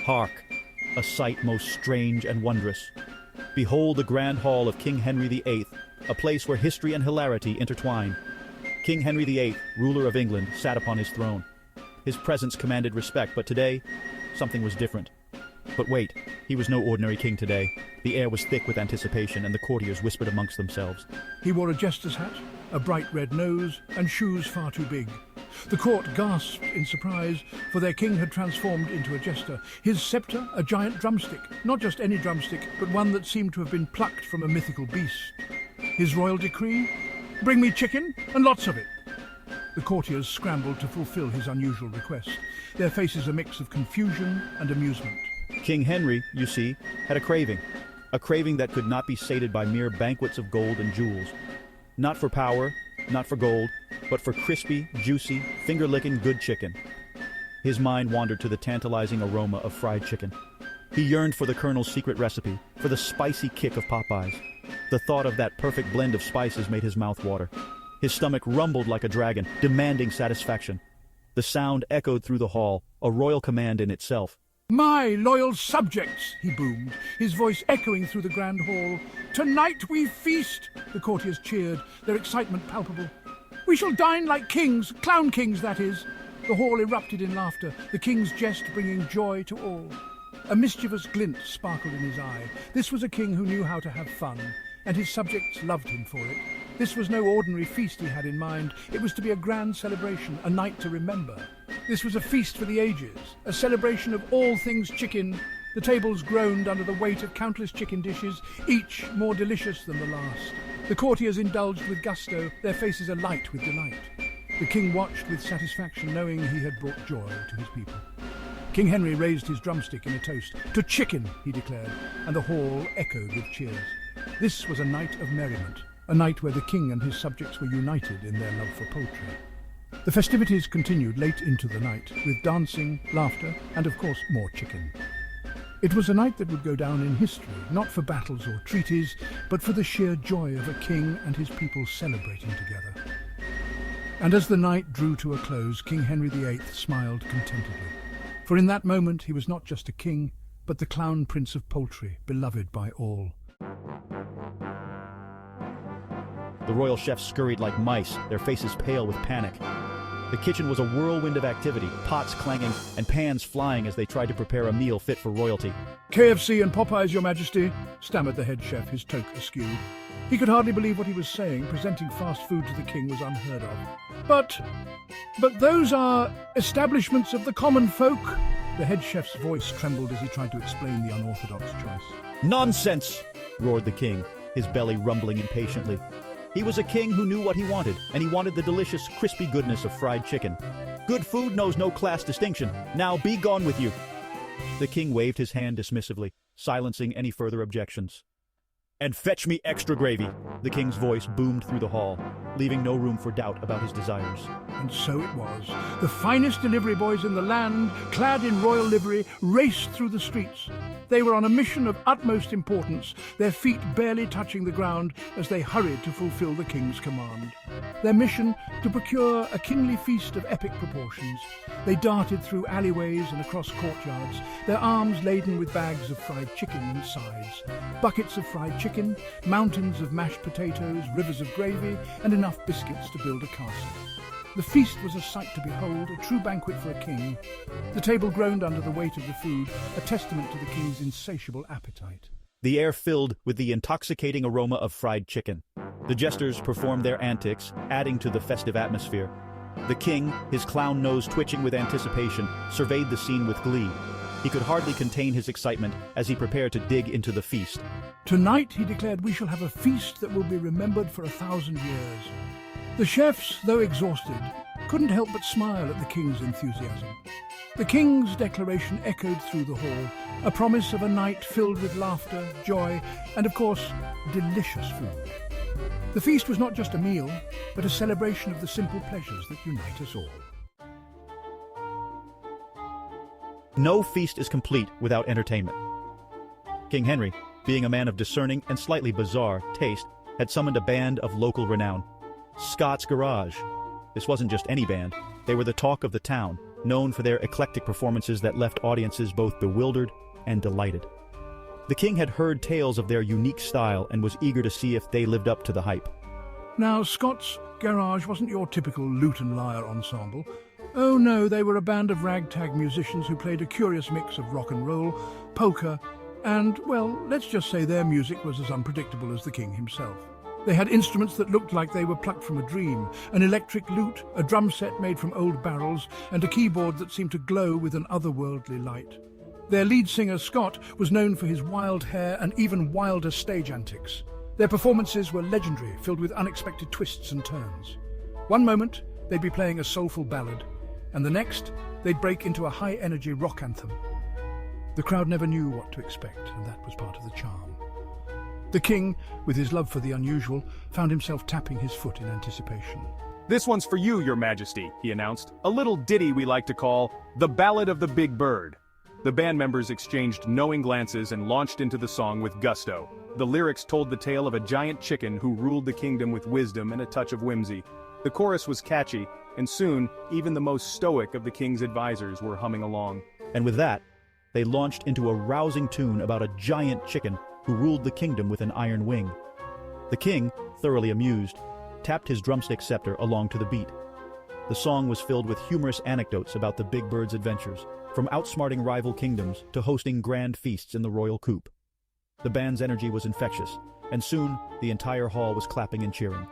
Hark! A sight most strange and wondrous. Behold the grand hall of King Henry VIII, a place where history and hilarity intertwine. King Henry VIII, ruler of England, sat upon his throne. His presence commanded respect, but today, something was different. But wait, he was no ordinary king today. The air was thick with anticipation, and the courtiers whispered amongst themselves. He wore a jester's hat, a bright red nose, and shoes far too big. The court gasped in surprise, for their king had transformed into a jester. His sceptre, a giant drumstick, not just any drumstick, but one that seemed to have been plucked from a mythical beast. His royal decree? Bring me chicken, and lots of it. The courtiers scrambled to fulfill his unusual request, their faces a mix of confusion and amusement. King Henry, you see, had a craving that could not be sated by mere banquets of gold and jewels. Not for power, not for gold, but for crispy, juicy, finger-licking good chicken. His mind wandered to the tantalizing aroma of fried chicken. He yearned for the Colonel's secret recipe, for the spicy kick of Popeyes. The thought of that perfect blend of spices made his mouth water. His stomach rumbled like a dragon, demanding satisfaction. The sound echoed through the hall, a royal command in itself. "My loyal subjects," he boomed, his voice echoing through the grand hall. "Tonight we feast!" The courtiers cheered, their excitement palpable. "We shall dine like kings, clown kings, that is." The hall erupted in laughter, the king's jest bringing joy to all. A mischievous glint sparkled in his eye. This was a king who knew how to have fun, and his subjects loved him for it. This was no ordinary feast he had in mind. It was to be a grand celebration, a night to remember. This was a feast for the ages, a celebration of all things chicken. The tables groaned under the weight of countless chicken dishes, each more delicious than the last. The courtiers indulged with gusto, their faces alight with delight. The king watched with satisfaction, knowing he had brought joy to his people. King Henry raised his drumstick in a toast. "To chicken," he declared, and the hall echoed with cheers. This was a night of merriment, a night where the king and his subjects were united in their love for poultry. The festivities continued late into the night, with dancing, laughter, and of course more chicken. It was a night that would go down in history, not for battles or treaties, but for the sheer joy of a king and his people celebrating together. And as the night drew to a close, King Henry VIII smiled contentedly. For in that moment he was not just a king, but the clown prince of poultry, beloved by all. The royal chefs scurried like mice, their faces pale with panic. The kitchen was a whirlwind of activity, pots clanging and pans flying as they tried to prepare a meal fit for royalty. "KFC and Popeyes, Your Majesty," stammered the head chef, his toque askew. He could hardly believe what he was saying. Presenting fast food to the king was unheard of. But those are establishments of the common folk." The head chef's voice trembled as he tried to explain the unorthodox choice. "Nonsense!" roared the king, his belly rumbling impatiently. He was a king who knew what he wanted, and he wanted the delicious, crispy goodness of fried chicken. Good food knows no class distinction. Now be gone with you. The king waved his hand dismissively, silencing any further objections. "And fetch me extra gravy," the king's voice boomed through the hall, leaving no room for doubt about his desires. And so it was. The finest delivery boys in the land, clad in royal livery, raced through the streets. They were on a mission of utmost importance, their feet barely touching the ground as they hurried to fulfill the king's command. Their mission, to procure a kingly feast of epic proportions. They darted through alleyways and across courtyards, their arms laden with bags of fried chicken and sides. Buckets of fried chicken, mountains of mashed potatoes, rivers of gravy, and enough biscuits to build a castle. The feast was a sight to behold, a true banquet for a king. The table groaned under the weight of the food, a testament to the king's insatiable appetite. The air filled with the intoxicating aroma of fried chicken. The jesters performed their antics, adding to the festive atmosphere. The king, his clown nose twitching with anticipation, surveyed the scene with glee. He could hardly contain his excitement as he prepared to dig into the feast. "Tonight," he declared, "we shall have a feast that will be remembered for 1,000 years." The chefs, though exhausted, couldn't help but smile at the king's enthusiasm. The king's declaration echoed through the hall, a promise of a night filled with laughter, joy, and of course, delicious food. The feast was not just a meal, but a celebration of the simple pleasures that unite us all. No feast is complete without entertainment. King Henry, being a man of discerning and slightly bizarre taste, had summoned a band of local renown. Scott's Garuage. This wasn't just any band. They were the talk of the town, known for their eclectic performances that left audiences both bewildered and delighted. The king had heard tales of their unique style and was eager to see if they lived up to the hype. Now, Scott's Garuage wasn't your typical lute and lyre ensemble. Oh no, they were a band of ragtag musicians who played a curious mix of rock and roll, polka, and, well, let's just say their music was as unpredictable as the king himself. They had instruments that looked like they were plucked from a dream, an electric lute, a drum set made from old barrels, and a keyboard that seemed to glow with an otherworldly light. Their lead singer, Scott, was known for his wild hair and even wilder stage antics. Their performances were legendary, filled with unexpected twists and turns. One moment, they'd be playing a soulful ballad, and the next, they'd break into a high-energy rock anthem. The crowd never knew what to expect, and that was part of the charm. The king, with his love for the unusual, found himself tapping his foot in anticipation. "This one's for you, Your Majesty," he announced. "A little ditty we like to call The Ballad of the Big Bird." The band members exchanged knowing glances and launched into the song with gusto. The lyrics told the tale of a giant chicken who ruled the kingdom with wisdom and a touch of whimsy. The chorus was catchy, and soon, even the most stoic of the king's advisors were humming along. And with that, they launched into a rousing tune about a giant chicken who ruled the kingdom with an iron wing. The king, thoroughly amused, tapped his drumstick scepter along to the beat. The song was filled with humorous anecdotes about the big bird's adventures, from outsmarting rival kingdoms to hosting grand feasts in the royal coop. The band's energy was infectious, and soon the entire hall was clapping and cheering.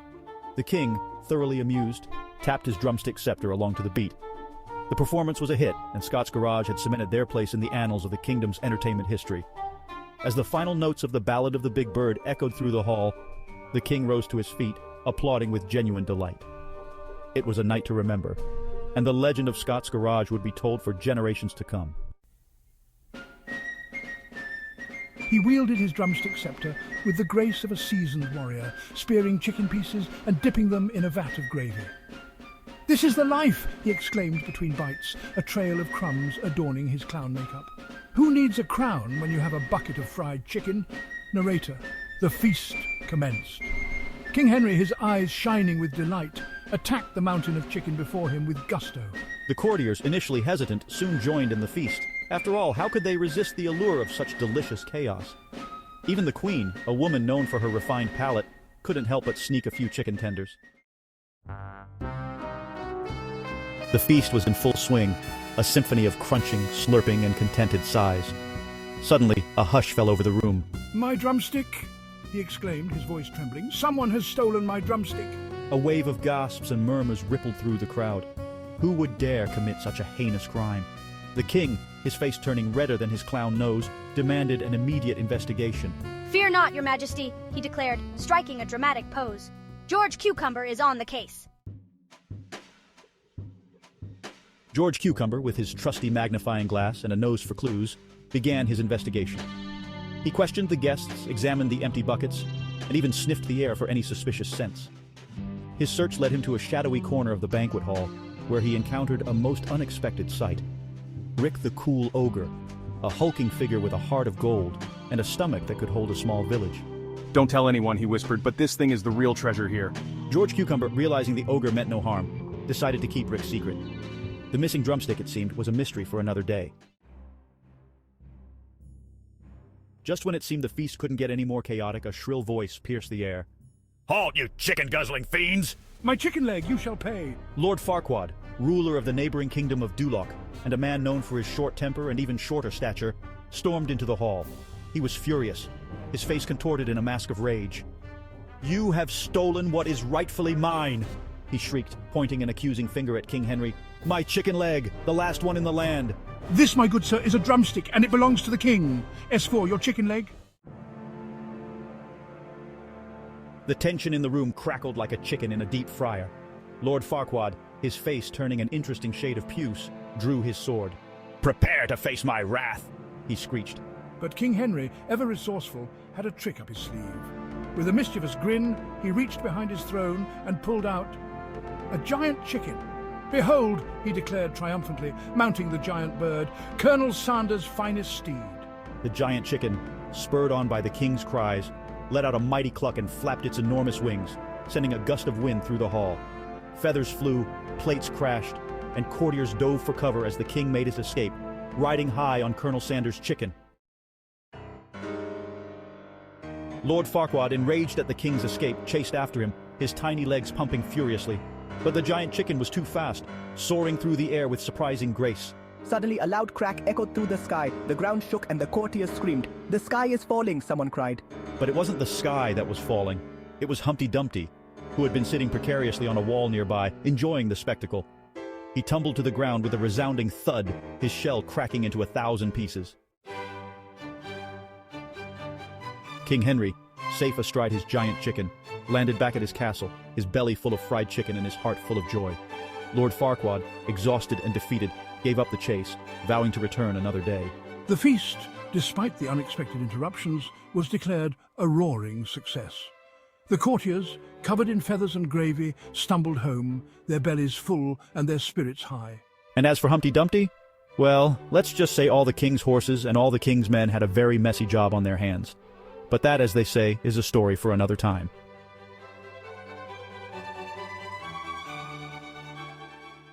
The king, thoroughly amused, tapped his drumstick scepter along to the beat. The performance was a hit, and Scott's Garuage had cemented their place in the annals of the kingdom's entertainment history. As the final notes of the Ballad of the Big Bird echoed through the hall, the king rose to his feet, applauding with genuine delight. It was a night to remember, and the legend of Scott's Garuage would be told for generations to come. He wielded his drumstick scepter with the grace of a seasoned warrior, spearing chicken pieces and dipping them in a vat of gravy. "This is the life!" he exclaimed between bites, a trail of crumbs adorning his clown makeup. "Who needs a crown when you have a bucket of fried chicken?" Narrator: The feast commenced. King Henry, his eyes shining with delight, attacked the mountain of chicken before him with gusto. The courtiers, initially hesitant, soon joined in the feast. After all, how could they resist the allure of such delicious chaos? Even the queen, a woman known for her refined palate, couldn't help but sneak a few chicken tenders. The feast was in full swing, a symphony of crunching, slurping, and contented sighs. Suddenly, a hush fell over the room. "My drumstick!" he exclaimed, his voice trembling. "Someone has stolen my drumstick!" A wave of gasps and murmurs rippled through the crowd. Who would dare commit such a heinous crime? The king, his face turning redder than his clown nose, demanded an immediate investigation. "Fear not, Your Majesty," he declared, striking a dramatic pose. "Goerge Cucumber is on the case." Goerge Cucumber, with his trusty magnifying glass and a nose for clues, began his investigation. He questioned the guests, examined the empty buckets, and even sniffed the air for any suspicious scents. His search led him to a shadowy corner of the banquet hall, where he encountered a most unexpected sight. Rick the Cool Ogre, a hulking figure with a heart of gold and a stomach that could hold a small village. "Don't tell anyone," he whispered, "but this thing is the real treasure here." Goerge Cucumber, realizing the ogre meant no harm, decided to keep Rick's secret. The missing drumstick, it seemed, was a mystery for another day. Just when it seemed the feast couldn't get any more chaotic, a shrill voice pierced the air. "Halt, you chicken-guzzling fiends!" "My chicken leg, you shall pay!" Lord Farquaad, ruler of the neighboring kingdom of Duloc, and a man known for his short temper and even shorter stature, stormed into the hall. He was furious, his face contorted in a mask of rage. "You have stolen what is rightfully mine!" he shrieked, pointing an accusing finger at King Henry. "My chicken leg, the last one in the land!" "This, my good sir, is a drumstick, and it belongs to the king. S4, your chicken leg?" The tension in the room crackled like a chicken in a deep fryer. Lord Farquaad, his face turning an interesting shade of puce, drew his sword. "Prepare to face my wrath!" he screeched. But King Henry, ever resourceful, had a trick up his sleeve. With a mischievous grin, he reached behind his throne and pulled out a giant chicken. "Behold," he declared triumphantly, mounting the giant bird, "Colonel Sanders' finest steed." The giant chicken, spurred on by the king's cries, let out a mighty cluck and flapped its enormous wings, sending a gust of wind through the hall. Feathers flew, plates crashed, and courtiers dove for cover as the king made his escape, riding high on Colonel Sanders' chicken. Lord Farquaad, enraged at the king's escape, chased after him, his tiny legs pumping furiously. But the giant chicken was too fast, soaring through the air with surprising grace. Suddenly, a loud crack echoed through the sky. The ground shook and the courtiers screamed. "The sky is falling," someone cried. But it wasn't the sky that was falling. It was Humpty Dumpty, who had been sitting precariously on a wall nearby, enjoying the spectacle. He tumbled to the ground with a resounding thud, his shell cracking into 1,000 pieces. King Henry, safe astride his giant chicken, landed back at his castle, his belly full of fried chicken and his heart full of joy. Lord Farquaad, exhausted and defeated, gave up the chase, vowing to return another day. The feast, despite the unexpected interruptions, was declared a roaring success. The courtiers, covered in feathers and gravy, stumbled home, their bellies full and their spirits high. And as for Humpty Dumpty, well, let's just say all the king's horses and all the king's men had a very messy job on their hands. But that, as they say, is a story for another time.